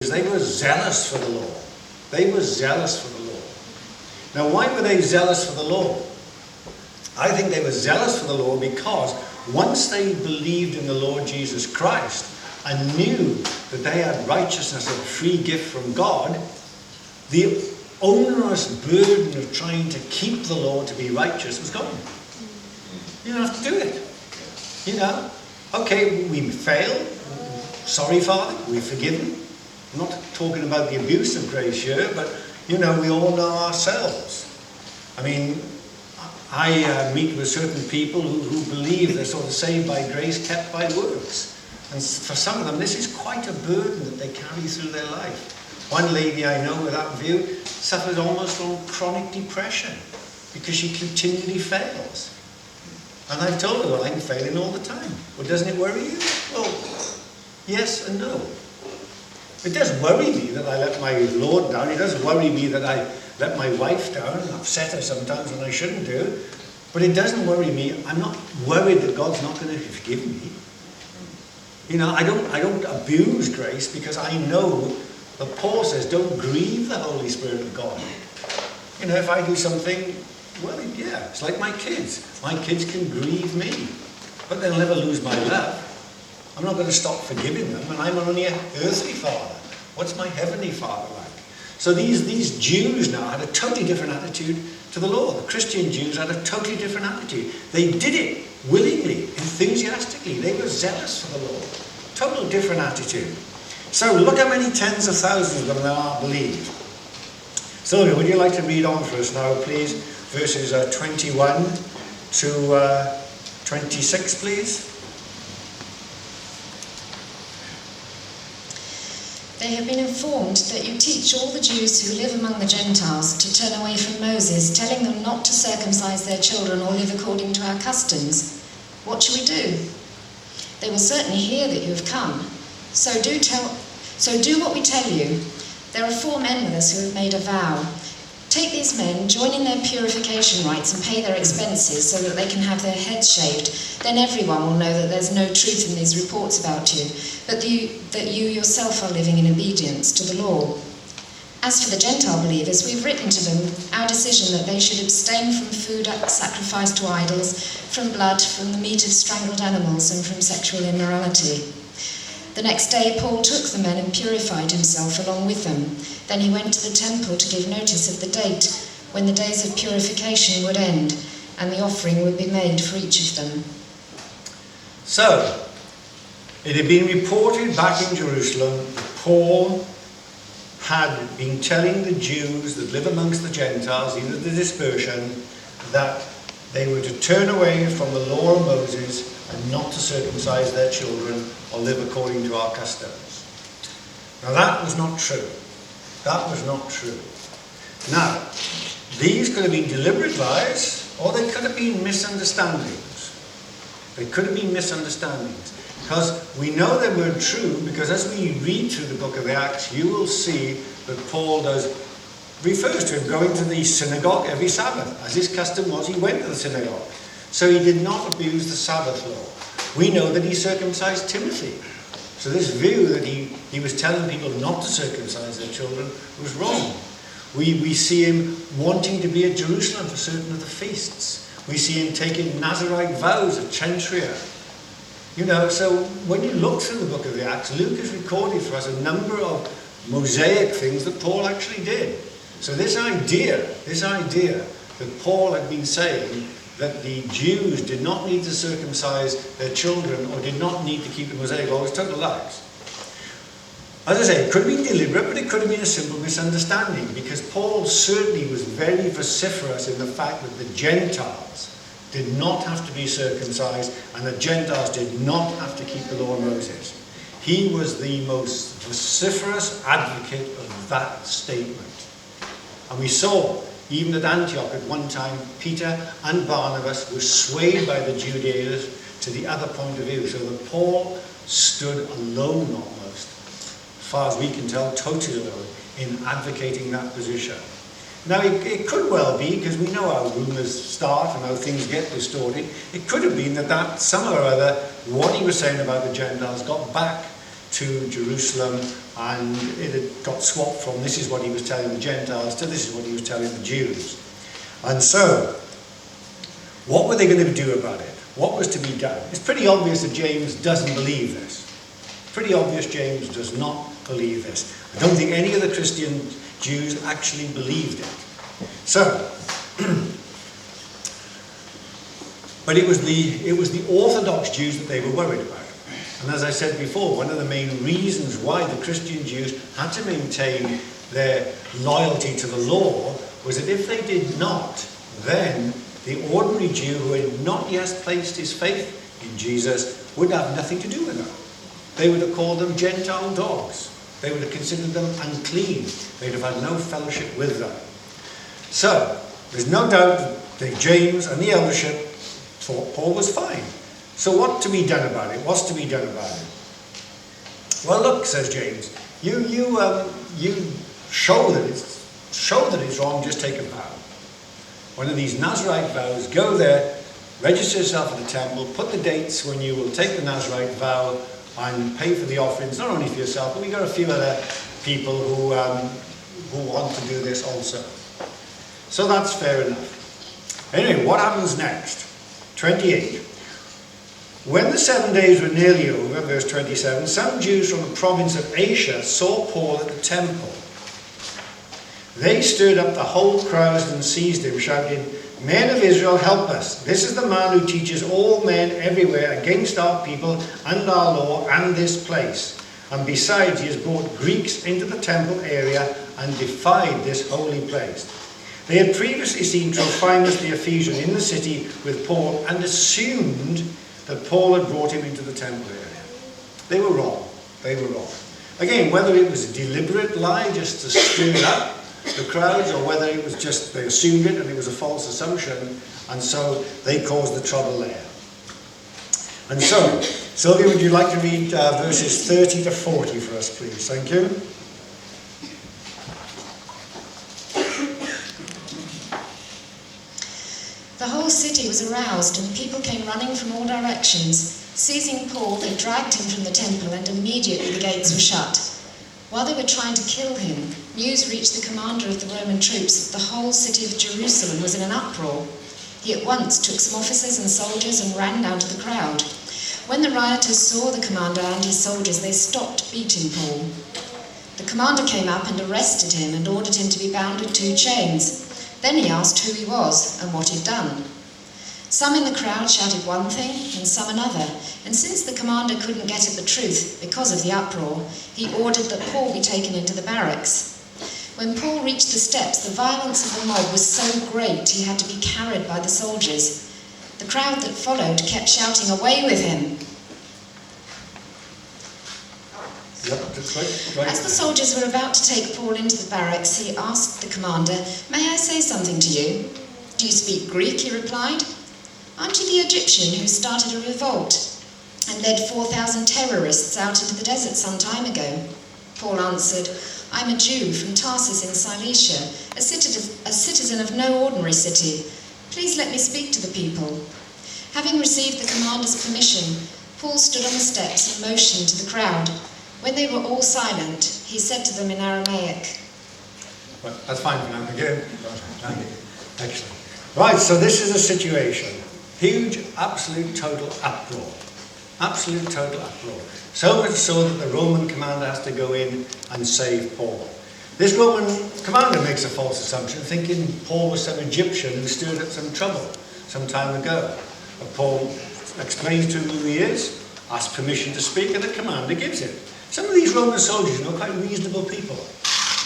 They were zealous for the law. They were zealous for the law. Now, why were they zealous for the law? I think they were zealous for the law because once they believed in the Lord Jesus Christ and knew that they had righteousness, a free gift from God, the onerous burden of trying to keep the law to be righteous was gone. You don't have to do it. You know, okay, we failed. Sorry, Father, we're forgiven. I'm not talking about the abuse of grace here, but, you know, we all know ourselves. I mean, I meet with certain people who believe they're sort of saved by grace, kept by works. And for some of them, this is quite a burden that they carry through their life. One lady I know with that view suffers almost from chronic depression because she continually fails. And I've told her, well, I'm failing all the time. Well, doesn't it worry you? Well, yes and no. It does worry me that I let my Lord down. It does worry me that I let my wife down and upset her sometimes when I shouldn't do. But it doesn't worry me. I'm not worried that God's not going to forgive me. You know, I don't abuse grace because I know that Paul says, don't grieve the Holy Spirit of God. You know, if I do something, well, yeah, it's like my kids. My kids can grieve me, but they'll never lose my love. I'm not going to stop forgiving them, and I'm only an earthly father. What's my heavenly Father like? So these Jews now had a totally different attitude to the law. The Christian Jews had a totally different attitude. They did it willingly, enthusiastically. They were zealous for the law. Total different attitude. So look how many tens of thousands of them there are believed. Sylvia, would you like to read on for us now, please? Verses 21 to 26, please. They have been informed that you teach all the Jews who live among the Gentiles to turn away from Moses, telling them not to circumcise their children or live according to our customs. What shall we do? They will certainly hear that you have come. So do what we tell you. There are 4 men with us who have made a vow. Take these men, join in their purification rites and pay their expenses so that they can have their heads shaved. Then everyone will know that there's no truth in these reports about you, but that you yourself are living in obedience to the law. As for the Gentile believers, we've written to them our decision that they should abstain from food sacrificed to idols, from blood, from the meat of strangled animals, and from sexual immorality. The next day Paul took the men and purified himself along with them. Then he went to the temple to give notice of the date when the days of purification would end, and the offering would be made for each of them. So, it had been reported back in Jerusalem that Paul had been telling the Jews that live amongst the Gentiles, either the dispersion, that they were to turn away from the law of Moses and not to circumcise their children or live according to our customs. Now that was not true. That was not true. Now, these could have been deliberate lies, or they could have been misunderstandings. They could have been misunderstandings. Because we know they weren't true, because as we read through the book of the Acts, you will see that Paul refers to him going to the synagogue every Sabbath. As his custom was, he went to the synagogue. So he did not abuse the Sabbath law. We know that he circumcised Timothy. So this view that he was telling people not to circumcise their children was wrong. We see him wanting to be at Jerusalem for certain of the feasts. We see him taking Nazirite vows at Chentria. You know, so when you look through the book of the Acts, Luke has recorded for us a number of Mosaic things that Paul actually did. So this idea that Paul had been saying that the Jews did not need to circumcise their children or did not need to keep the Mosaic law was total lies. As I say, it could have been deliberate, but it could have been a simple misunderstanding, because Paul certainly was very vociferous in the fact that the Gentiles did not have to be circumcised and the Gentiles did not have to keep the law of Moses. He was the most vociferous advocate of that statement. And we saw, even at Antioch at one time, Peter and Barnabas were swayed by the Judaizers to the other point of view, so that Paul stood alone almost, as far as we can tell, totally alone, in advocating that position. Now, it could well be, because we know how rumours start and how things get distorted, it could have been that somehow or other, what he was saying about the Gentiles got back to Jerusalem, and it had got swapped from this is what he was telling the Gentiles to this is what he was telling the Jews. And so, what were they going to do about it? What was to be done? It's pretty obvious that James doesn't believe this. Pretty obvious James does not believe this. I don't think any of the Christian Jews actually believed it. So, but it was the Orthodox Jews that they were worried about. And as I said before, one of the main reasons why the Christian Jews had to maintain their loyalty to the law was that if they did not, then the ordinary Jew who had not yet placed his faith in Jesus would have nothing to do with them. They would have called them Gentile dogs. They would have considered them unclean. They'd have had no fellowship with them. So, there's no doubt that James and the eldership thought Paul was fine. So what to be done about it? What's to be done about it? Well, look, says James, you show that it's wrong. Just take a vow. One of these Nazirite vows. Go there, register yourself at the temple, put the dates when you will take the Nazirite vow, and pay for the offerings. Not only for yourself, but we got a few other people who want to do this also. So that's fair enough. Anyway, what happens next? 28. When the 7 days were nearly over, verse 27, some Jews from the province of Asia saw Paul at the temple. They stirred up the whole crowd and seized him, shouting, "Men of Israel, help us. This is the man who teaches all men everywhere against our people and our law and this place. And besides, he has brought Greeks into the temple area and defied this holy place." They had previously seen Trophimus the Ephesian in the city with Paul and assumed that Paul had brought him into the temple area. They were wrong. They were wrong. Again, whether it was a deliberate lie just to stir up the crowds, or whether it was just they assumed it and it was a false assumption, and so they caused the trouble there. And so, Sylvia, would you like to read verses 30 to 40 for us, please? Thank you. The whole city was aroused, and people came running from all directions. Seizing Paul, they dragged him from the temple, and immediately the gates were shut. While they were trying to kill him, news reached the commander of the Roman troops that the whole city of Jerusalem was in an uproar. He at once took some officers and soldiers and ran down to the crowd. When the rioters saw the commander and his soldiers, they stopped beating Paul. The commander came up and arrested him and ordered him to be bound with 2 chains. Then he asked who he was and what he'd done. Some in the crowd shouted one thing and some another, and since the commander couldn't get at the truth because of the uproar, he ordered that Paul be taken into the barracks. When Paul reached the steps, the violence of the mob was so great he had to be carried by the soldiers. The crowd that followed kept shouting, "Away with him!" Yep, that's right. As the soldiers were about to take Paul into the barracks, he asked the commander, "May I say something to you?" "Do you speak Greek?" he replied. "Aren't you the Egyptian who started a revolt and led 4,000 terrorists out into the desert some time ago?" Paul answered, "I'm a Jew from Tarsus in Cilicia, a citizen of no ordinary city. Please let me speak to the people." Having received the commander's permission, Paul stood on the steps and motioned to the crowd. When they were all silent, he said to them in Aramaic. Well, that's fine for now. Again. Excellent. Right, so this is a situation. Huge, absolute, total uproar. Absolute, total uproar. So much so that the Roman commander has to go in and save Paul. This Roman commander makes a false assumption, thinking Paul was some Egyptian who stirred up some trouble some time ago. But Paul explains to him who he is, asks permission to speak, and the commander gives it. Some of these Roman soldiers are quite reasonable people.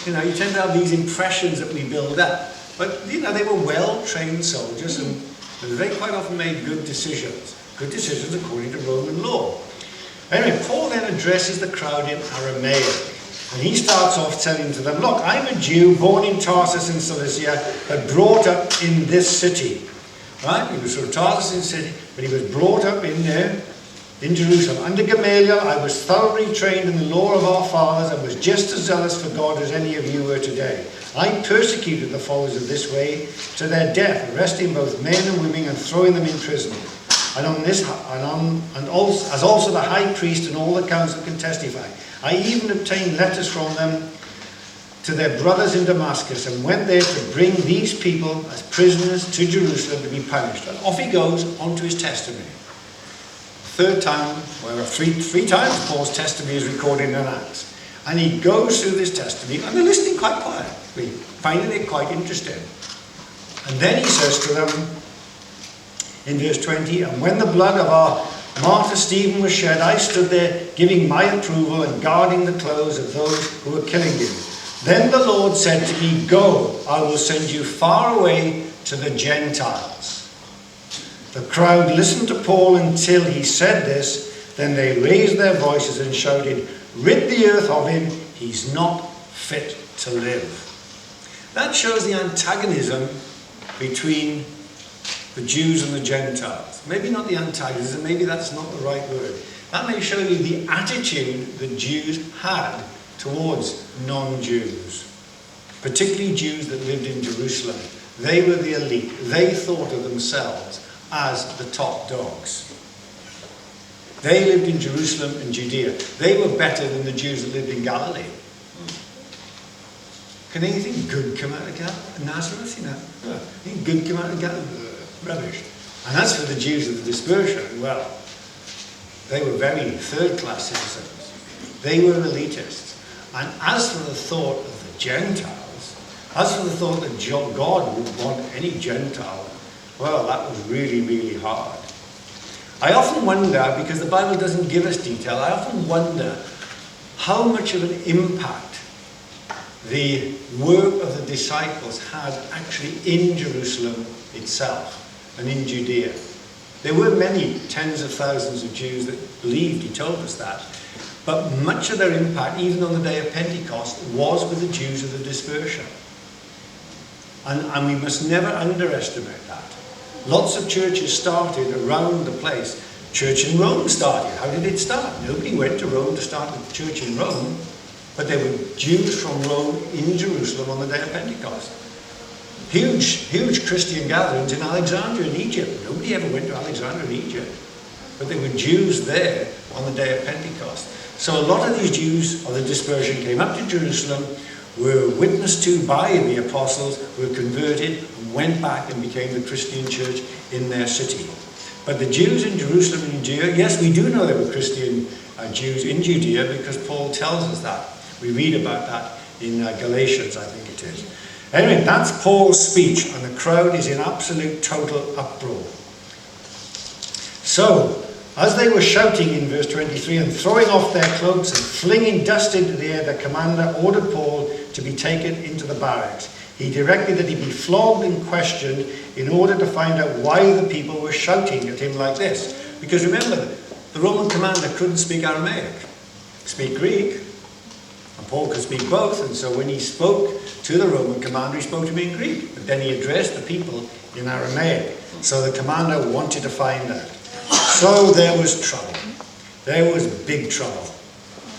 You tend to have these impressions that we build up. But, they were well-trained soldiers and they quite often made good decisions. Good decisions according to Roman law. Anyway, Paul then addresses the crowd in Aramaic. And he starts off telling to them, "Look, I'm a Jew born in Tarsus in Cilicia, but brought up in this city." Right? He was from Tarsus in the city, but he was brought up in there, in Jerusalem. Under Gamaliel, I was thoroughly trained in the law of our fathers and was just as zealous for God as any of you were today. I persecuted the followers of this way to their death, arresting both men and women and throwing them in prison. as also the high priest and all the council can testify. I even obtained letters from them to their brothers in Damascus, and went there to bring these people as prisoners to Jerusalem to be punished. And off he goes on to his testimony. Third time, well, three times Paul's testimony is recorded in Acts. And he goes through this testimony, and they're listening quite quietly, finding it quite interesting. And then he says to them, in verse 20, and when the blood of our martyr Stephen was shed, I stood there giving my approval and guarding the clothes of those who were killing him. Then the Lord said to me, go, I will send you far away to the Gentiles. The crowd listened to Paul until he said this. Then they raised their voices and shouted, rid the earth of him, he's not fit to live. That shows the antagonism between the Jews and the Gentiles. Maybe not the antagonism, maybe that's not the right word. That may show you the attitude the Jews had towards non-Jews, particularly Jews that lived in Jerusalem. They were the elite. They thought of themselves as the top dogs. They lived in Jerusalem and Judea. They were better than the Jews that lived in Galilee. Can anything good come out of Nazareth? Anything good come out of Galilee? Rubbish. And as for the Jews of the dispersion, well, they were very third-class citizens. They were elitists. And as for the thought of the Gentiles, as for the thought that God would want any Gentile, well, that was really, really hard. I often wonder, because the Bible doesn't give us detail, I often wonder how much of an impact the work of the disciples had actually in Jerusalem itself and in Judea. There were many tens of thousands of Jews that believed, he told us that. But much of their impact, even on the day of Pentecost, was with the Jews of the dispersion. And we must never underestimate that. Lots of churches started around the place. Church in Rome started. How did it start? Nobody went to Rome to start the church in Rome, but there were Jews from Rome in Jerusalem on the day of Pentecost. Huge Christian gatherings in Alexandria in Egypt. Nobody ever went to Alexandria in Egypt, but there were Jews there on the day of Pentecost. So a lot of these Jews of the dispersion came up to Jerusalem, were witnessed to by the apostles, were converted, and went back and became the Christian church in their city. But the Jews in Jerusalem and Judea, yes, we do know there were Christian Jews in Judea because Paul tells us that. We read about that in Galatians, I think it is. Anyway, that's Paul's speech, and the crowd is in absolute total uproar. So, as they were shouting in verse 23 and throwing off their cloaks and flinging dust into the air, the commander ordered Paul to be taken into the barracks. He directed that he be flogged and questioned in order to find out why the people were shouting at him like this. Because remember, the Roman commander couldn't speak Aramaic, speak Greek, and Paul could speak both. And so when he spoke to the Roman commander, he spoke to him in Greek. But then he addressed the people in Aramaic. So the commander wanted to find out. So there was trouble. There was big trouble.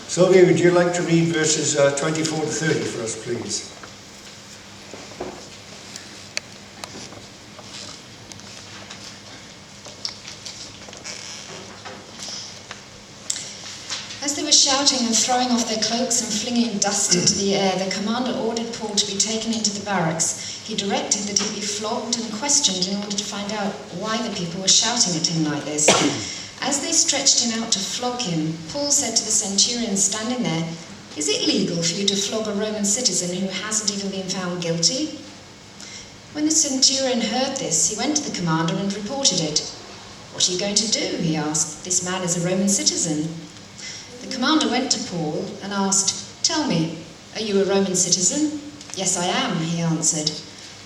Sylvia, would you like to read verses 24 to 30 for us, please? As they were shouting and throwing off their cloaks and flinging dust into the air, the commander ordered Paul to be taken into the barracks. He directed that he be flogged and questioned in order to find out why the people were shouting at him like this. As they stretched him out to flog him, Paul said to the centurion standing there, "Is it legal for you to flog a Roman citizen who hasn't even been found guilty?" When the centurion heard this, he went to the commander and reported it. "What are you going to do?" he asked. "This man is a Roman citizen." The commander went to Paul and asked, "Tell me, are you a Roman citizen?" "Yes, I am," he answered.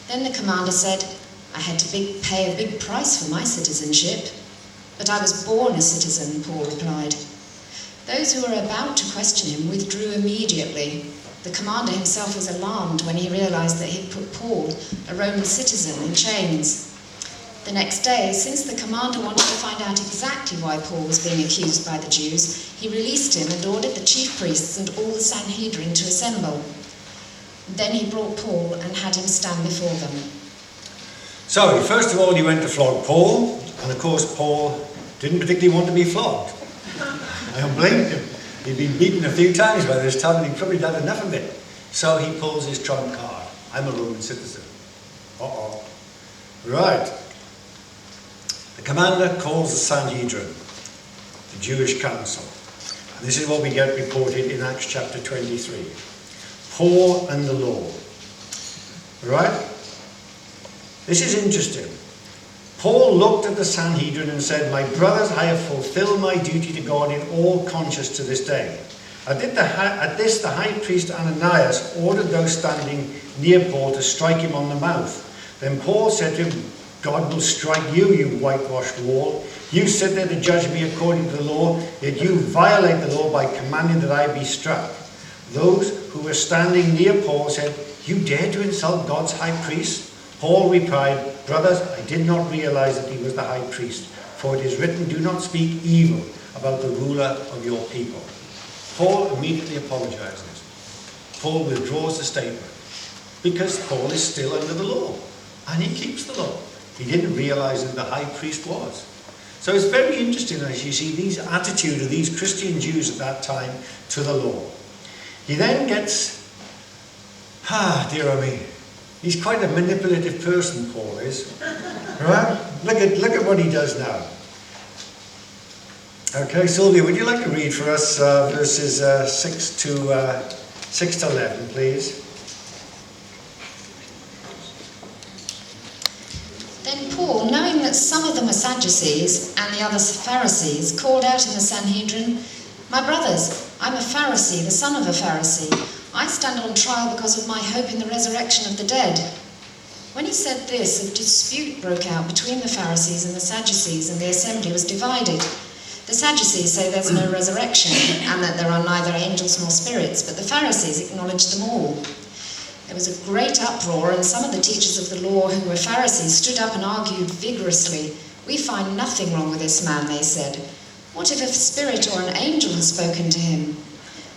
Then the commander said, "I had to pay a big price for my citizenship." "But I was born a citizen," Paul replied. Those who were about to question him withdrew immediately. The commander himself was alarmed when he realized that he'd put Paul, a Roman citizen, in chains. The next day, since the commander wanted to find out exactly why Paul was being accused by the Jews, he released him and ordered the chief priests and all the Sanhedrin to assemble. Then he brought Paul and had him stand before them. So, first of all, he went to flog Paul, And of course, Paul didn't particularly want to be flogged. I don't blame him. He'd been beaten a few times by this time, and he'd probably done enough of it. So he pulls his trump card. I'm a Roman citizen. Uh-oh. Right. The commander calls the Sanhedrin, the Jewish council. And this is what we get reported in Acts chapter 23. Paul and the law. Right? This is interesting. Paul looked at the Sanhedrin and said, "My brothers, I have fulfilled my duty to God in all conscience to this day." At this, the high priest Ananias ordered those standing near Paul to strike him on the mouth. Then Paul said to him, "God will strike you, you whitewashed wall. You sit there to judge me according to the law, yet you violate the law by commanding that I be struck." Those who were standing near Paul said, "You dare to insult God's high priest?" Paul replied, "Brothers, I did not realize that he was the high priest, for it is written, 'Do not speak evil about the ruler of your people.'" Paul immediately apologizes. Paul withdraws the statement because Paul is still under the law and he keeps the law. He didn't realize who the high priest was. So it's very interesting as you see these attitude of these Christian Jews at that time to the law. He then gets, dear me, he's quite a manipulative person, Paul is. Right? Look at what he does now. Okay, Sylvia, would you like to read for us verses 6 to 11, please? Then Paul, knowing that some of them were Sadducees and the others Pharisees, called out in the Sanhedrin, "My brothers, I'm a Pharisee, the son of a Pharisee. I stand on trial because of my hope in the resurrection of the dead." When he said this, a dispute broke out between the Pharisees and the Sadducees, and the assembly was divided. The Sadducees say there's no resurrection, and that there are neither angels nor spirits, but the Pharisees acknowledge them all. There was a great uproar, and some of the teachers of the law who were Pharisees stood up and argued vigorously. "We find nothing wrong with this man," they said. "What if a spirit or an angel has spoken to him?"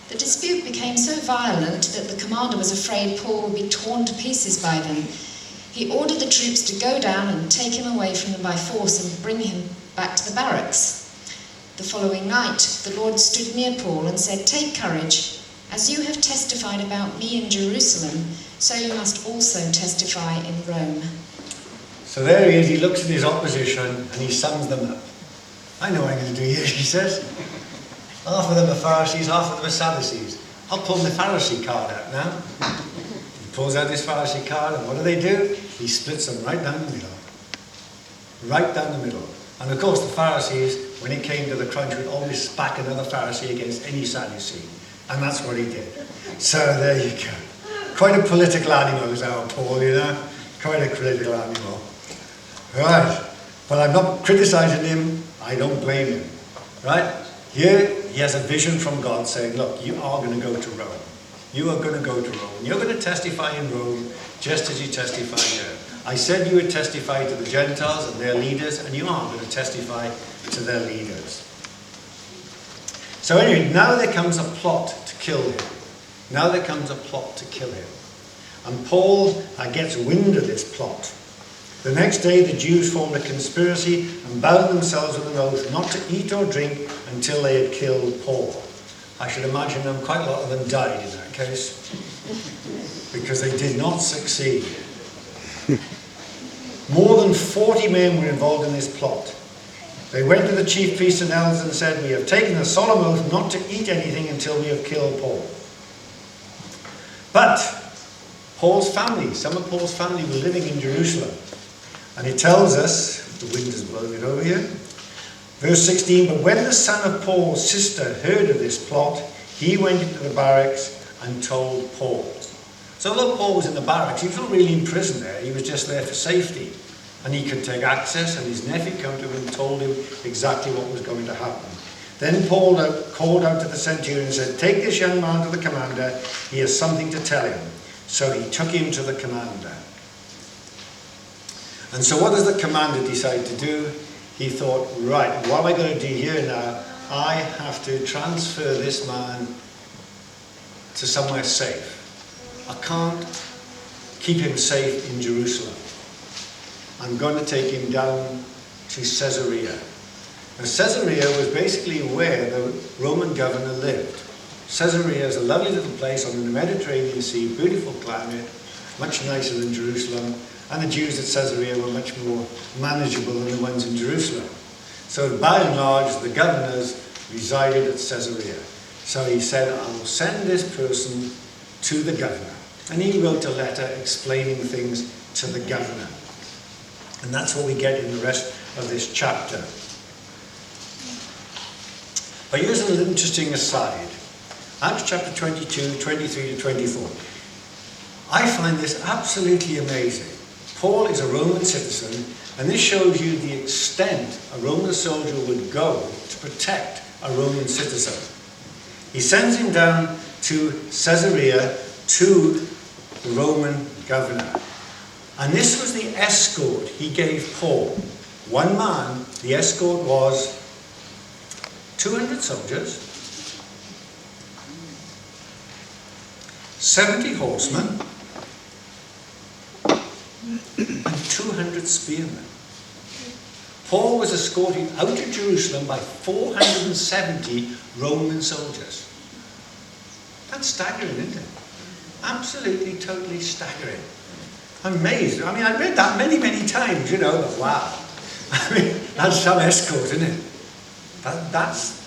The dispute became so violent that the commander was afraid Paul would be torn to pieces by them. He ordered the troops to go down and take him away from them by force and bring him back to the barracks. The following night, the Lord stood near Paul and said, "Take courage. As you have testified about me in Jerusalem, so you must also testify in Rome." So there he is, he looks at his opposition and he sums them up. "I know what I'm going to do here," he says. "Half of them are Pharisees, half of them are Sadducees. I'll pull the Pharisee card out now." He pulls out his Pharisee card, and what do? He splits them right down the middle. Right down the middle. And of course the Pharisees, when it came to the crunch, would always back another Pharisee against any Sadducee. And that's what he did. So there you go. Quite a political animal is our Paul, you know. Quite a political animal. Right. But I'm not criticizing him. I don't blame him. Right? Here he has a vision from God saying, "Look, you are going to go to Rome. You are going to go to Rome. And you're going to testify in Rome just as you testify here. I said you would testify to the Gentiles and their leaders, and you are going to testify to their leaders." So anyway, now there comes a plot to kill him. Now there comes a plot to kill him. And Paul gets wind of this plot. The next day the Jews formed a conspiracy and bound themselves with an oath not to eat or drink until they had killed Paul. I should imagine quite a lot of them died in that case, because they did not succeed. More than 40 men were involved in this plot. They went to the chief priests and elders and said, "We have taken a solemn oath not to eat anything until we have killed Paul." But Paul's family, some of Paul's family were living in Jerusalem. And it tells us, the wind is blowing it over here, verse 16, "But when the son of Paul's sister heard of this plot, he went into the barracks and told Paul." So although Paul was in the barracks, he was not really in prison there, he was just there for safety. And he could take access, and his nephew came to him and told him exactly what was going to happen. Then Paul called out to the centurion and said, "Take this young man to the commander, he has something to tell him." So he took him to the commander. And so what does the commander decide to do? He thought, right, what am I going to do here now? I have to transfer this man to somewhere safe. I can't keep him safe in Jerusalem. I'm going to take him down to Caesarea. Now, Caesarea was basically where the Roman governor lived. Caesarea is a lovely little place on the Mediterranean Sea, beautiful climate, much nicer than Jerusalem, and the Jews at Caesarea were much more manageable than the ones in Jerusalem. So by and large, the governors resided at Caesarea. So he said, I will send this person to the governor. And he wrote a letter explaining things to the governor. And that's what we get in the rest of this chapter. But here's an interesting aside. Acts chapter 22, 23 to 24. I find this absolutely amazing. Paul is a Roman citizen, and this shows you the extent a Roman soldier would go to protect a Roman citizen. He sends him down to Caesarea to the Roman governor. And this was the escort he gave Paul. One man, the escort was 200 soldiers, 70 horsemen, and 200 spearmen. Paul was escorted out of Jerusalem by 470 Roman soldiers. That's staggering, isn't it? Absolutely, totally staggering. I'm amazed. I mean, I read that many, many times, but wow. I mean, that's some escort, isn't it? That's,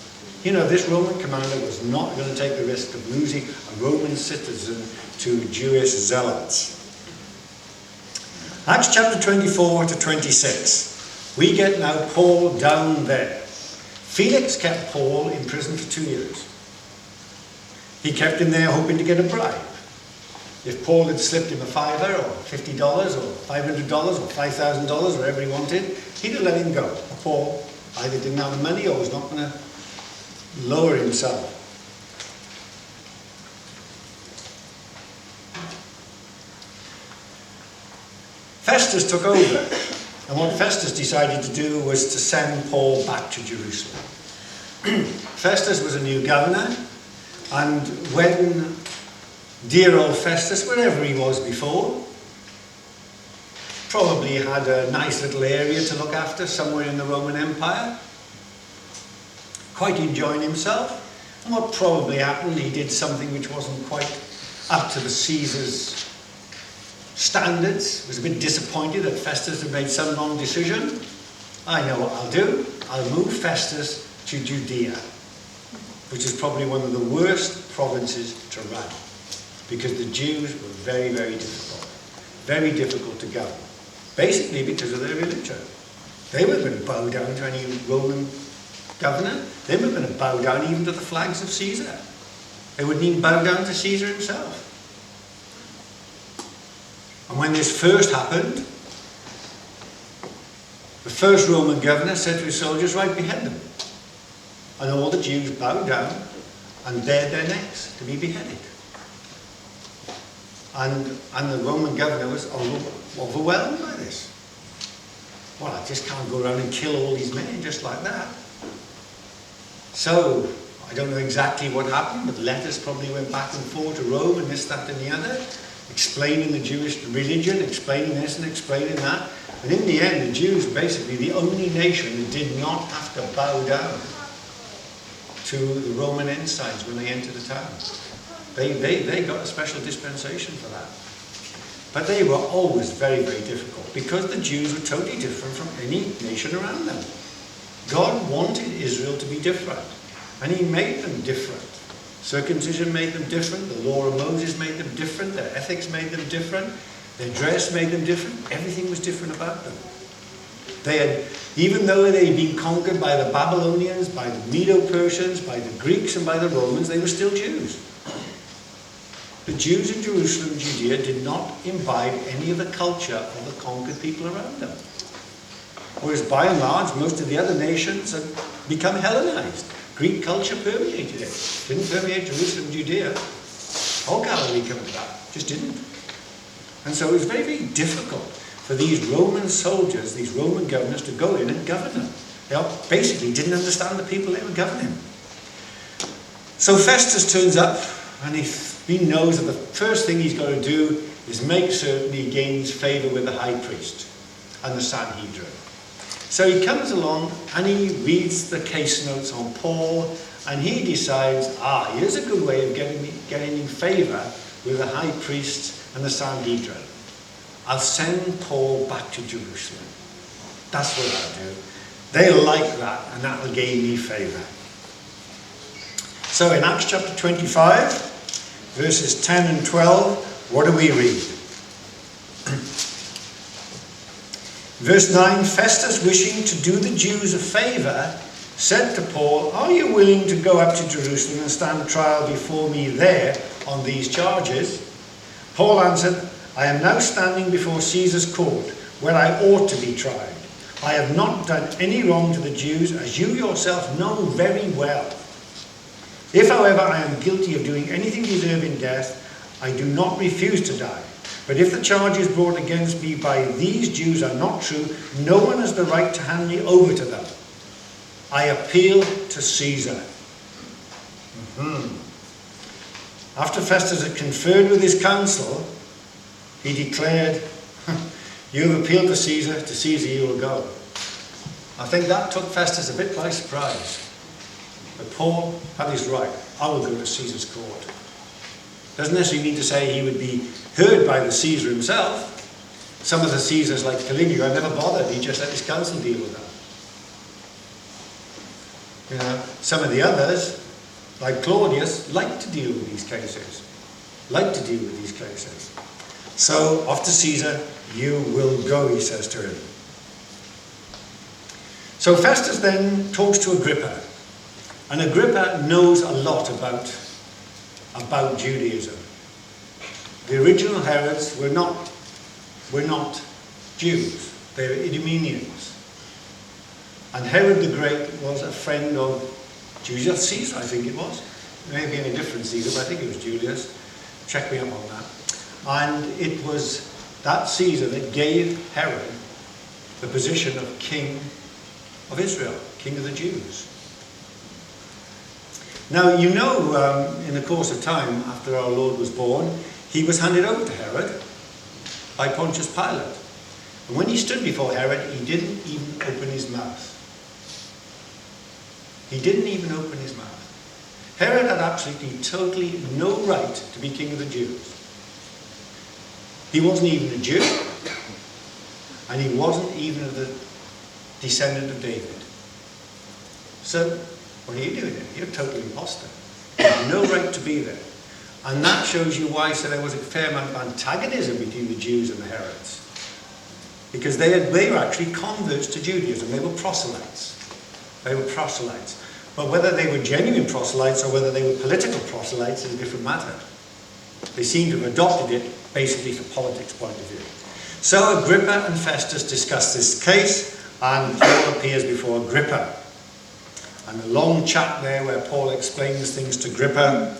this Roman commander was not going to take the risk of losing a Roman citizen to Jewish zealots. Acts chapter 24 to 26. We get now Paul down there. Felix kept Paul in prison for 2 years. He kept him there hoping to get a bribe. If Paul had slipped him a $5 or $50 or $500 or $5,000, whatever he wanted, he'd have let him go. Paul either didn't have the money or was not going to lower himself. Festus took over, and what Festus decided to do was to send Paul back to Jerusalem. Festus was a new governor, and when dear old Festus, wherever he was before, probably had a nice little area to look after somewhere in the Roman Empire, quite enjoying himself. And what probably happened, he did something which wasn't quite up to the Caesar's standards, was a bit disappointed that Festus had made some wrong decision. I know what I'll do. I'll move Festus to Judea, which is probably one of the worst provinces to run, because the Jews were very, very difficult to govern, basically because of their religion. They weren't going to bow down to any Roman governor. They weren't going to bow down even to the flags of Caesar. They wouldn't even bow down to Caesar himself. And when this first happened, the first Roman governor said to his soldiers, right, behead them. And all the Jews bowed down and bared their necks to be beheaded. And the Roman governor was overwhelmed by this. Well, I just can't go around and kill all these men just like that. So, I don't know exactly what happened, but letters probably went back and forth to Rome and this, that and the other, explaining the Jewish religion, explaining this and explaining that. And in the end, the Jews were basically the only nation that did not have to bow down to the Roman ensigns when they entered the town. They got a special dispensation for that. But they were always very, very difficult, because the Jews were totally different from any nation around them. God wanted Israel to be different, and he made them different. Circumcision made them different, the law of Moses made them different, their ethics made them different, their dress made them different, everything was different about them. They had, even though they had been conquered by the Babylonians, by the Medo-Persians, by the Greeks and by the Romans, they were still Jews. The Jews in Jerusalem and Judea did not imbibe any of the culture of the conquered people around them. Whereas by and large, most of the other nations had become Hellenized. Greek culture permeated it. Didn't permeate Jerusalem and Judea. All Galilee come to that. Just didn't. And so it was very, very difficult for these Roman soldiers, these Roman governors, to go in and govern them. They basically didn't understand the people they were governing. So Festus turns up, and he knows that the first thing he's got to do is make certain he gains favour with the high priest and the Sanhedrin. So he comes along and he reads the case notes on Paul, and he decides, here's a good way of getting in favour with the high priest and the Sanhedrin. I'll send Paul back to Jerusalem. That's what I'll do. They'll like that, and that'll gain me favour. So in Acts chapter 25, verses 10 and 12, what do we read? Verse 9, Festus, wishing to do the Jews a favour, said to Paul, are you willing to go up to Jerusalem and stand trial before me there on these charges? Paul answered, I am now standing before Caesar's court, where I ought to be tried. I have not done any wrong to the Jews, as you yourself know very well. If, however, I am guilty of doing anything deserving death, I do not refuse to die. But if the charges brought against me by these Jews are not true, no one has the right to hand me over to them. I appeal to Caesar. After Festus had conferred with his council, he declared, you have appealed to Caesar you will go. I think that took Festus a bit by surprise. But Paul had his right. I will go to Caesar's court. Doesn't necessarily mean to say he would be heard by the Caesar himself. Some of the Caesars, like Caligula, never bothered. He just let his council deal with them. Some of the others, like Claudius, liked to deal with these cases. So, off to Caesar you will go, he says to him. So Festus then talks to Agrippa. And Agrippa knows a lot about Judaism. The original Herods were not Jews. They were Idumeans. And Herod the Great was a friend of Julius Caesar, I think it was. It may have been a different Caesar, but I think it was Julius. Check me up on that. And it was that Caesar that gave Herod the position of king of Israel, king of the Jews. Now, in the course of time, after our Lord was born, he was handed over to Herod by Pontius Pilate. And when he stood before Herod, he didn't even open his mouth. Herod had absolutely, totally no right to be king of the Jews. He wasn't even a Jew, and he wasn't even of the descendant of David. So, what are you doing there? You're a total imposter. You have no right to be there. And that shows you why there was a fair amount of antagonism between the Jews and the Herods. Because they were actually converts to Judaism. They were proselytes. But whether they were genuine proselytes or whether they were political proselytes is a different matter. They seem to have adopted it basically for politics point of view. So Agrippa and Festus discuss this case, and Paul appears before Agrippa. And a long chat there where Paul explains things to Agrippa.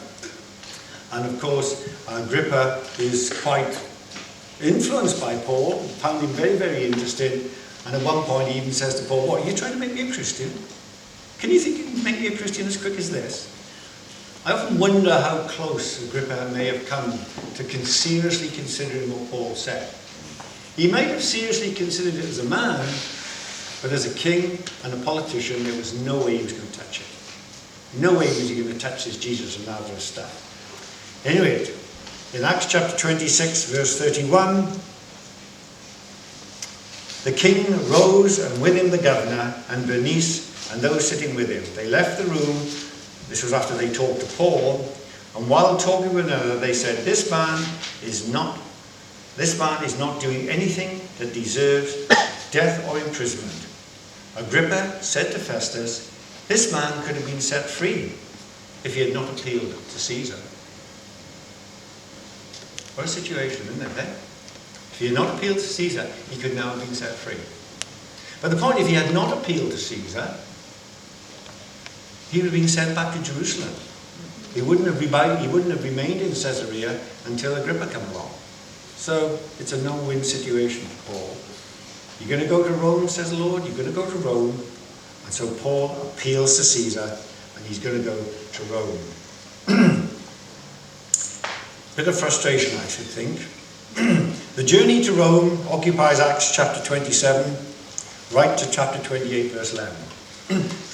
And of course, Agrippa is quite influenced by Paul, found him very, very interesting. And at one point he even says to Paul, what, are you trying to make me a Christian? Can you think you can make me a Christian as quick as this? I often wonder how close Agrippa may have come to seriously considering what Paul said. He might have seriously considered it as a man, but as a king and a politician, there was no way he was going to touch it. No way was he going to touch this Jesus of Nazareth stuff. Anyway, in Acts chapter 26, verse 31, the king rose, and with him the governor and Bernice and those sitting with him. They left the room. This was after they talked to Paul. And while talking with another, they said, This man is not doing anything that deserves death or imprisonment. Agrippa said to Festus, this man could have been set free if he had not appealed to Caesar. What a situation, isn't it, then? If he had not appealed to Caesar, he could now have been set free. But the point, if he had not appealed to Caesar, he would have been sent back to Jerusalem. He wouldn't have remained in Caesarea until Agrippa came along. So it's a no-win situation for Paul. You're going to go to Rome, says the Lord. You're going to go to Rome. And so Paul appeals to Caesar, and he's going to go to Rome. Bit of frustration, I should think. The journey to Rome occupies Acts chapter 27, right to chapter 28, verse 11.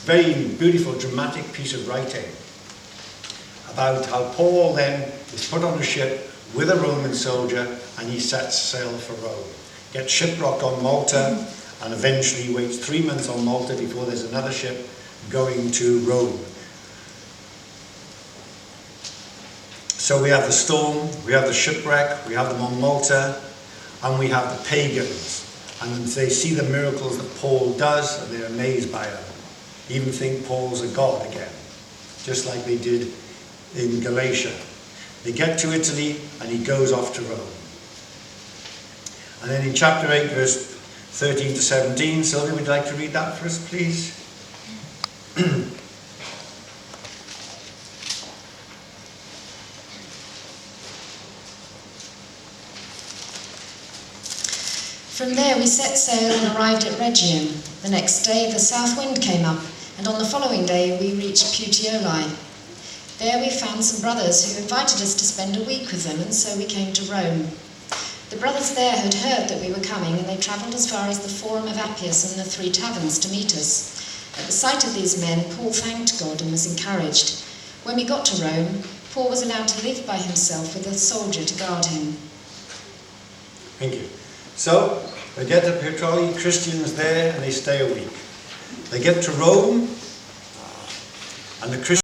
Very beautiful, dramatic piece of writing about how Paul then is put on a ship with a Roman soldier and he sets sail for Rome. Gets shipwrecked on Malta and eventually waits 3 months on Malta before there's another ship going to Rome. So we have the storm, we have the shipwreck, we have them on Malta, and we have the pagans. And they see the miracles that Paul does and they're amazed by them. Even think Paul's a god again, just like they did in Galatia. They get to Italy and he goes off to Rome. And then in chapter 8, verse 13 to 17, Sylvia, would you like to read that for us, please? From there we set sail and arrived at Rhegium. The next day the south wind came up, and on the following day we reached Puteoli. There we found some brothers who invited us to spend a week with them, and so we came to Rome. The brothers there had heard that we were coming, and they travelled as far as the Forum of Appius and the 3 taverns to meet us. At the sight of these men, Paul thanked God and was encouraged. When we got to Rome, Paul was allowed to live by himself with a soldier to guard him. Thank you. So, they get to Puteoli, Christians there, and they stay a week. They get to Rome, and the Christians